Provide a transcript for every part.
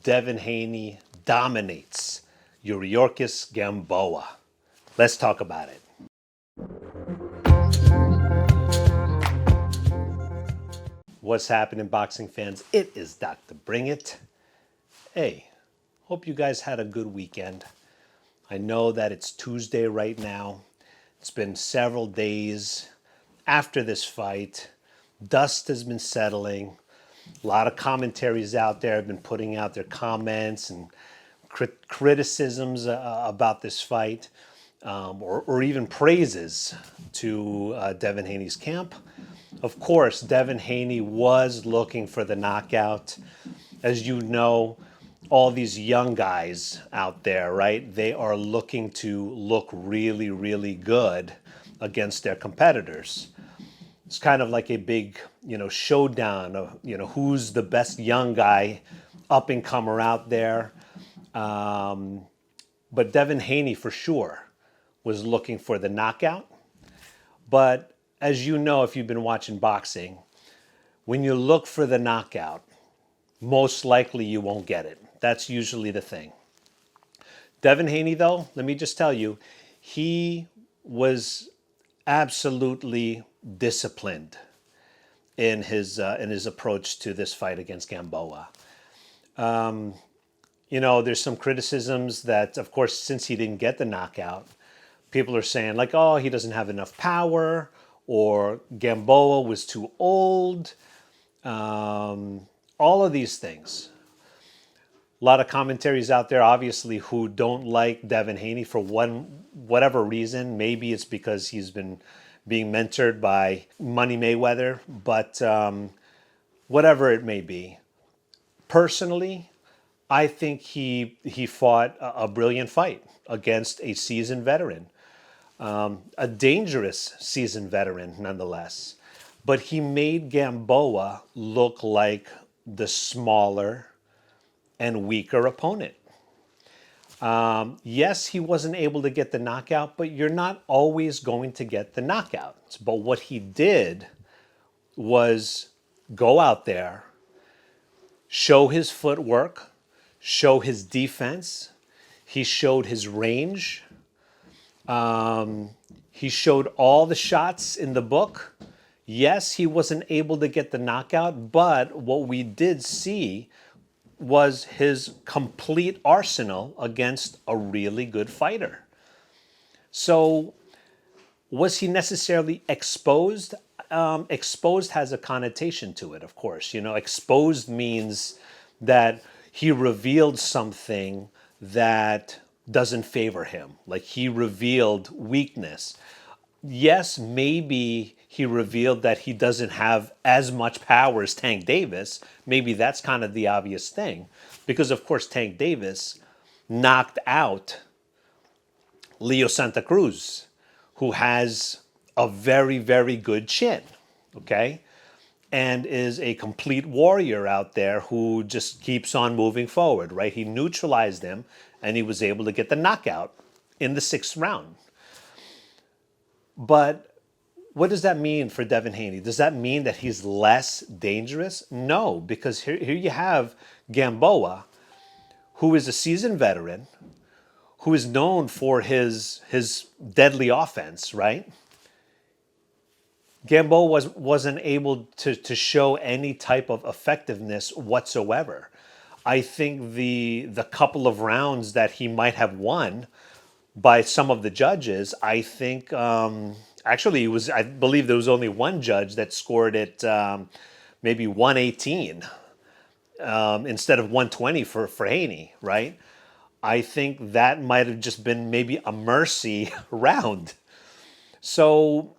Devin Haney dominates Yuriorkis Gamboa. Let's talk about it. What's happening, boxing fans? It is Dr. Bring It. Hey, hope you guys had a good weekend. I know that it's Tuesday right now. It's been several days after this fight. Dust has been settling. A lot of commentaries out there have been putting out their comments and criticisms about this fight, or even praises to Devin Haney's camp. Of course, Devin Haney was looking for the knockout. As you know, all these young guys out there, right? They are looking to look really, really good against their competitors. It's kind of like a big, showdown of, who's the best young guy, up and comer out there. But Devin Haney for sure was looking for the knockout. But as you know, if you've been watching boxing, when you look for the knockout, most likely you won't get it. That's usually the thing. Devin Haney, though, let me just tell you, he was absolutely disciplined in his approach to this fight against Gamboa. There's some criticisms that, of course, since he didn't get the knockout, people are saying like, oh, he doesn't have enough power, or Gamboa was too old. All of these things. A lot of commentaries out there, obviously, who don't like Devin Haney for whatever reason. Maybe it's because he's been being mentored by Money Mayweather, but whatever it may be. Personally, I think he fought a brilliant fight against a seasoned veteran, a dangerous seasoned veteran nonetheless. But he made Gamboa look like the smaller and weaker opponent. Yes, he wasn't able to get the knockout, but you're not always going to get the knockout. But what he did was go out there, show his footwork, show his defense. He showed his range. He showed all the shots in the book. Yes, he wasn't able to get the knockout, but what we did see was his complete arsenal against a really good fighter. So was he necessarily exposed? Exposed has a connotation to it, of course. Exposed means that he revealed something that doesn't favor him. Like he revealed weakness. Yes, maybe he revealed that he doesn't have as much power as Tank Davis. Maybe that's kind of the obvious thing. Because, of course, Tank Davis knocked out Leo Santa Cruz, who has a very, very good chin, okay? And is a complete warrior out there who just keeps on moving forward, right? He neutralized him, and he was able to get the knockout in the 6th round. But what does that mean for Devin Haney? Does that mean that he's less dangerous? No, because here you have Gamboa, who is a seasoned veteran, who is known for his deadly offense, right? Gamboa wasn't able to show any type of effectiveness whatsoever. I think the couple of rounds that he might have won by some of the judges, I think actually I believe there was only one judge that scored it maybe 118 instead of 120 for Haney, right? I think that might have just been maybe a mercy round. So,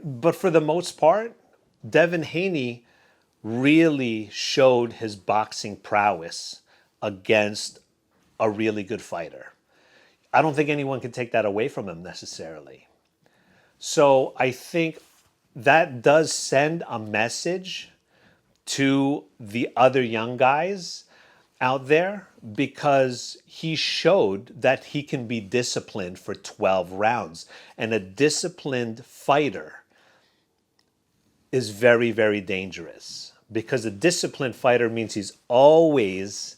but for the most part, Devin Haney really showed his boxing prowess against a really good fighter. I don't think anyone can take that away from him necessarily. So I think that does send a message to the other young guys out there, because he showed that he can be disciplined for 12 rounds. And a disciplined fighter is very, very dangerous, because a disciplined fighter means he's always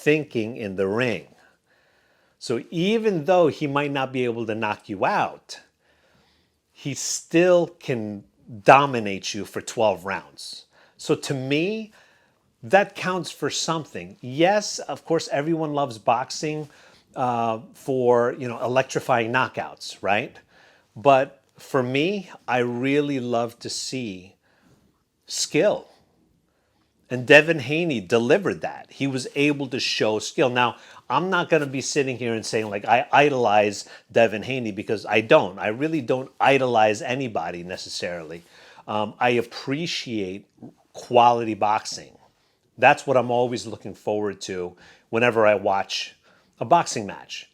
thinking in the ring. So even though he might not be able to knock you out, he still can dominate you for 12 rounds. So to me, that counts for something. Yes, of course, everyone loves boxing for electrifying knockouts, right? But for me, I really love to see skill. And Devin Haney delivered that. He was able to show skill. Now, I'm not going to be sitting here and saying like I idolize Devin Haney, because I don't. I really don't idolize anybody necessarily. I appreciate quality boxing. That's what I'm always looking forward to whenever I watch a boxing match.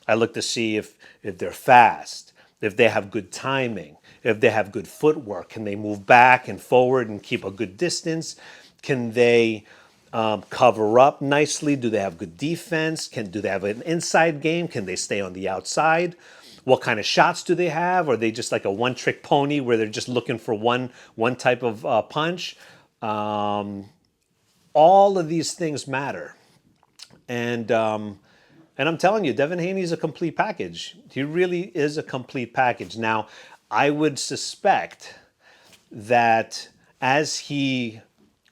I look to see if they're fast, if they have good timing, if they have good footwork. Can they move back and forward and keep a good distance? Can they cover up nicely? Do they have good defense? Do they have an inside game? Can they stay on the outside? What kind of shots do they have? Are they just like a one-trick pony where they're just looking for one type of punch? All of these things matter. And I'm telling you, Devin Haney is a complete package. He really is a complete package. Now, I would suspect that as he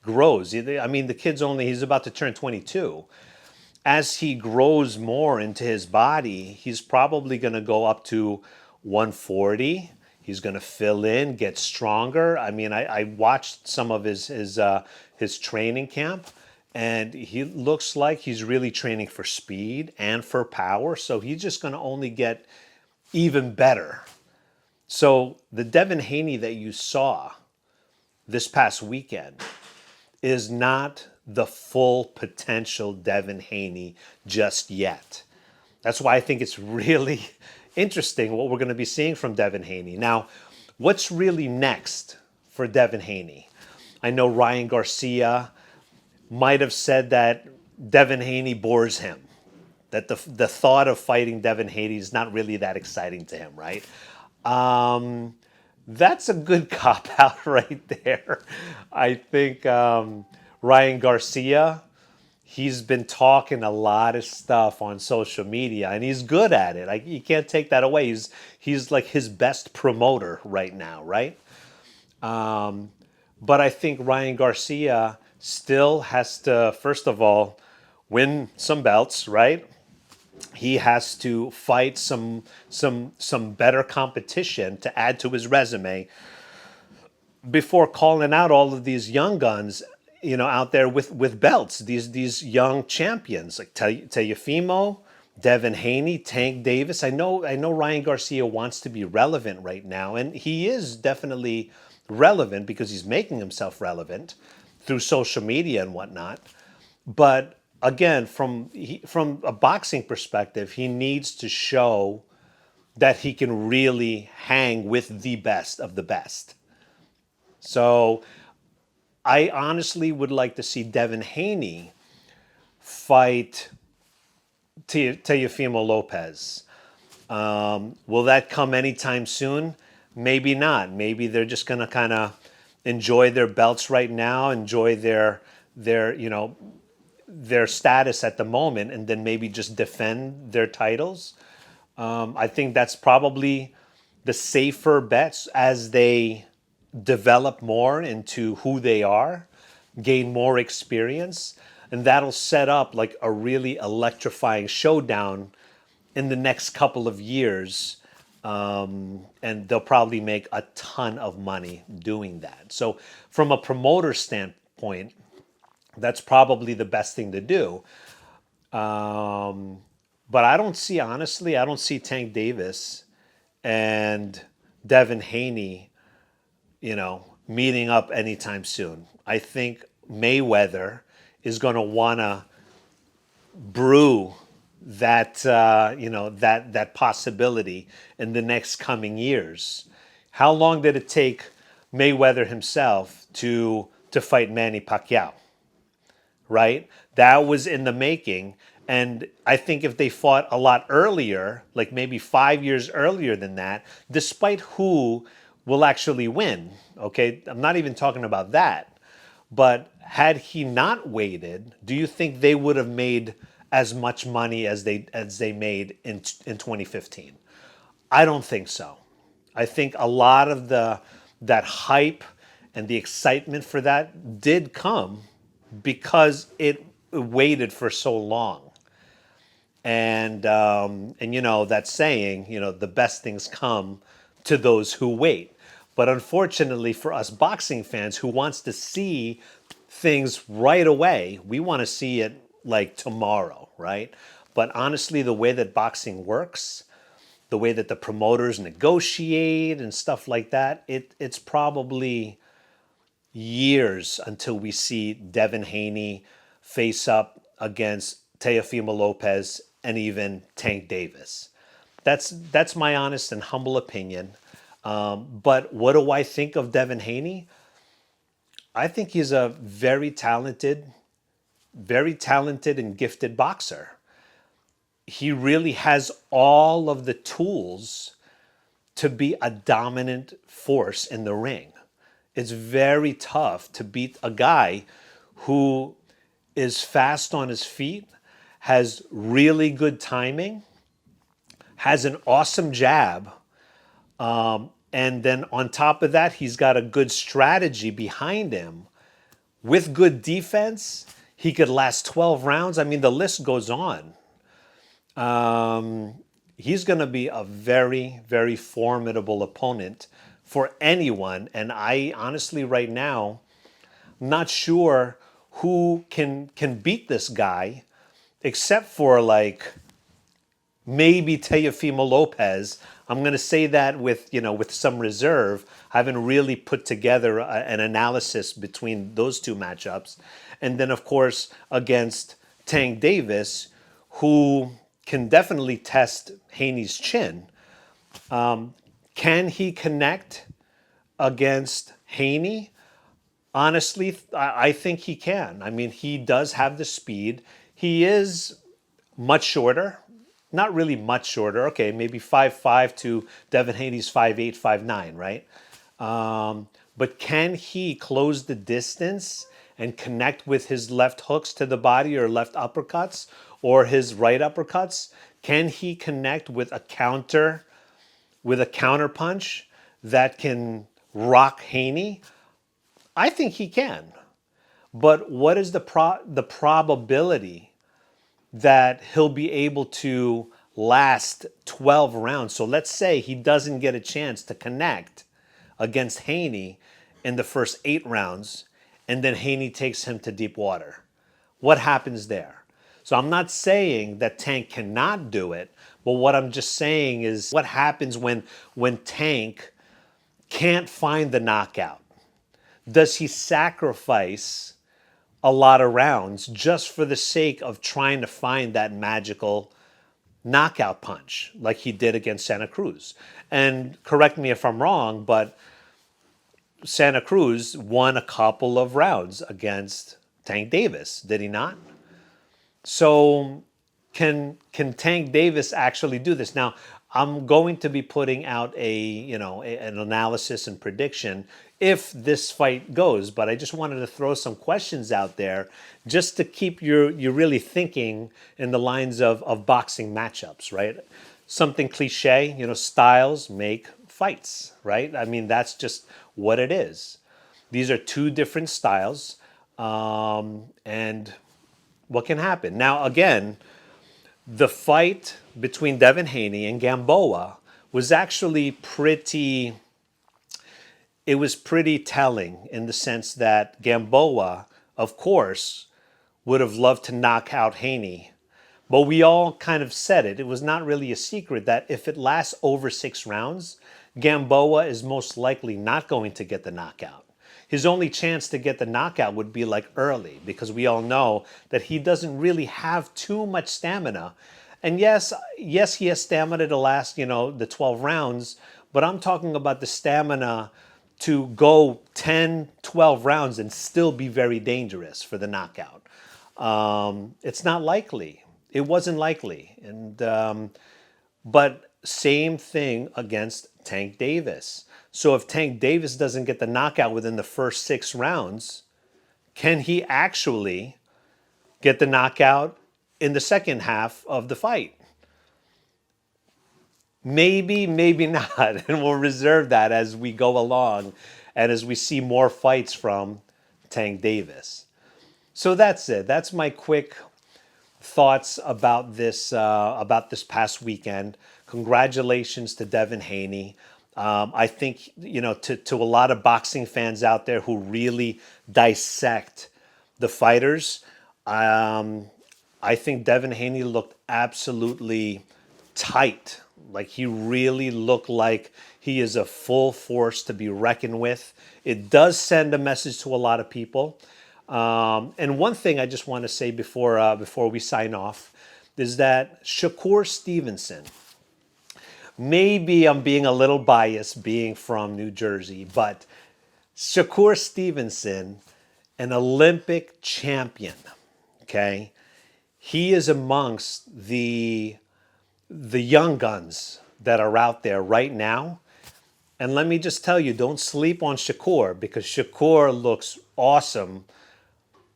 grows, I mean, the kid's he's about to turn 22. As he grows more into his body, he's probably going to go up to 140. He's going to fill in, get stronger. I mean, I watched some of his training camp, and he looks like he's really training for speed and for power. So he's just going to only get even better. So the Devin Haney that you saw this past weekend is not the full potential Devin Haney just yet. That's why I think it's really interesting what we're going to be seeing from Devin Haney. Now, what's really next for Devin Haney? I know Ryan Garcia might have said that Devin Haney bores him, that the thought of fighting Devin Haney is not really that exciting to him, right? That's a good cop-out right there. I think Ryan Garcia, he's been talking a lot of stuff on social media, and he's good at it. You can't take that away. He's like his best promoter right now, right? But I think Ryan Garcia still has to, first of all, win some belts, right? He has to fight some better competition to add to his resume before calling out all of these young guns, out there with belts. These young champions like Teofimo, Devin Haney, Tank Davis. I know Ryan Garcia wants to be relevant right now, and he is definitely relevant because he's making himself relevant through social media and whatnot. But again, from a boxing perspective, he needs to show that he can really hang with the best of the best. So I honestly would like to see Devin Haney fight Teofimo Lopez. Will that come anytime soon? Maybe not. Maybe they're just going to kind of enjoy their belts right now, enjoy their status at the moment, and then maybe just defend their titles. I think that's probably the safer bets as they develop more into who they are, gain more experience, and that'll set up like a really electrifying showdown in the next couple of years. And they'll probably make a ton of money doing that. So from a promoter standpoint, that's probably the best thing to do. But I don't see Tank Davis and Devin Haney, meeting up anytime soon. I think Mayweather is going to want to brew that that possibility in the next coming years. How long did it take Mayweather himself to fight Manny Pacquiao? Right? That was in the making. And I think if they fought a lot earlier, like maybe 5 years earlier than that, despite who will actually win, okay? I'm not even talking about that. But had he not waited, do you think they would have made as much money as they made in 2015? I don't think so. I think a lot of that hype and the excitement for that did come because it waited for so long. And you know that saying, you know, the best things come to those who wait. But unfortunately for us boxing fans who wants to see things right away, we want to see it like tomorrow, right? But honestly, the way that boxing works, the way that the promoters negotiate and stuff like that, it's probably years until we see Devin Haney face up against Teofimo Lopez and even Tank Davis. That's my honest and humble opinion. But what do I think of Devin Haney? I think he's a very talented and gifted boxer. He really has all of the tools to be a dominant force in the ring. It's very tough to beat a guy who is fast on his feet, has really good timing, has an awesome jab, and then on top of that, he's got a good strategy behind him with good defense. He could last 12 rounds. I mean, the list goes on. He's going to be a very, very formidable opponent for anyone. And I honestly, right now, not sure who can beat this guy, except for like maybe Teofimo Lopez. I'm going to say that with, you know, with some reserve. I haven't really put together an analysis between those two matchups. And then, of course, against Tank Davis, who can definitely test Haney's chin. Can he connect against Haney? Honestly, I think he can. I mean, he does have the speed. He is much shorter. Not really much shorter. Okay, maybe 5'5" to Devin Haney's 5'8", 5'9", right? But can he close the distance and connect with his left hooks to the body or left uppercuts or his right uppercuts? Can he connect with a counter punch that can rock Haney? I think he can. But what is the probability that he'll be able to last 12 rounds? So let's say he doesn't get a chance to connect against Haney in the first 8 rounds, and then Haney takes him to deep water. What happens there? So I'm not saying that Tank cannot do it, but what I'm just saying is what happens when Tank can't find the knockout? Does he sacrifice a lot of rounds just for the sake of trying to find that magical knockout punch like he did against Santa Cruz? And correct me if I'm wrong, but Santa Cruz won a couple of rounds against Tank Davis, did he not? So can Tank Davis actually do this? Now, I'm going to be putting out an analysis and prediction if this fight goes, but I just wanted to throw some questions out there just to keep you really thinking in the lines of boxing matchups, right? Something cliche, styles make fights, right? I mean, that's just what it is. These are two different styles, and what can happen? Now, again, the fight between Devin Haney and Gamboa was actually pretty telling in the sense that Gamboa, of course, would have loved to knock out Haney. But we all kind of said it. It was not really a secret that if it lasts over 6 rounds, Gamboa is most likely not going to get the knockout. His only chance to get the knockout would be like early, because we all know that he doesn't really have too much stamina. And yes, he has stamina to last, the 12 rounds, but I'm talking about the stamina to go 10, 12 rounds and still be very dangerous for the knockout. It's not likely. It wasn't likely. But same thing against Tank Davis. So if Tank Davis doesn't get the knockout within the first 6 rounds, Can he actually get the knockout in the second half of the fight? Maybe, maybe not. And we'll reserve that as we go along and as we see more fights from Tank Davis. So that's it. That's my quick thoughts about this past weekend. Congratulations to Devin Haney. I think, to a lot of boxing fans out there who really dissect the fighters, I think Devin Haney looked absolutely tight. Like, he really looked like he is a full force to be reckoned with. It does send a message to a lot of people. And one thing I just want to say before we sign off is that Shakur Stevenson, maybe I'm being a little biased being from New Jersey, but Shakur Stevenson, an Olympic champion, okay? He is amongst the young guns that are out there right now. And let me just tell you, don't sleep on Shakur, because Shakur looks awesome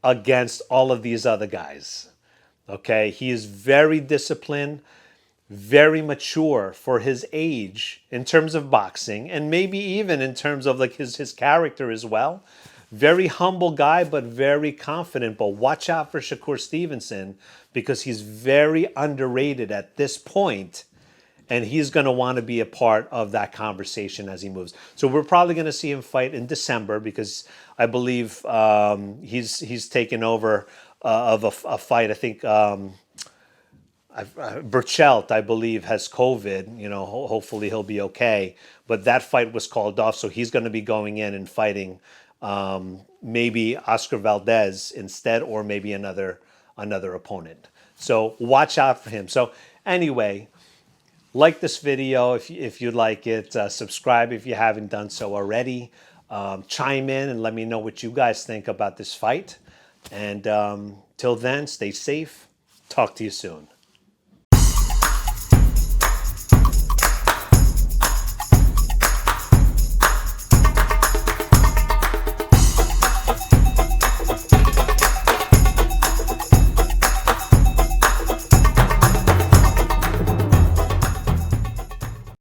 against all of these other guys. Okay, he is very disciplined, very mature for his age in terms of boxing, and maybe even in terms of like his character as well. Very humble guy, but very confident. But watch out for Shakur Stevenson, because he's very underrated at this point, and he's going to want to be a part of that conversation as he moves. So we're probably going to see him fight in December, because I believe he's taken over of a fight. I think Burchelt, I believe, has COVID. Hopefully he'll be okay. But that fight was called off, so he's going to be going in and fighting maybe Oscar Valdez instead, or maybe another opponent. So watch out for him. So anyway, like this video if you like it. Subscribe if you haven't done so already. Chime in and let me know what you guys think about this fight. And till then, stay safe. Talk to you soon.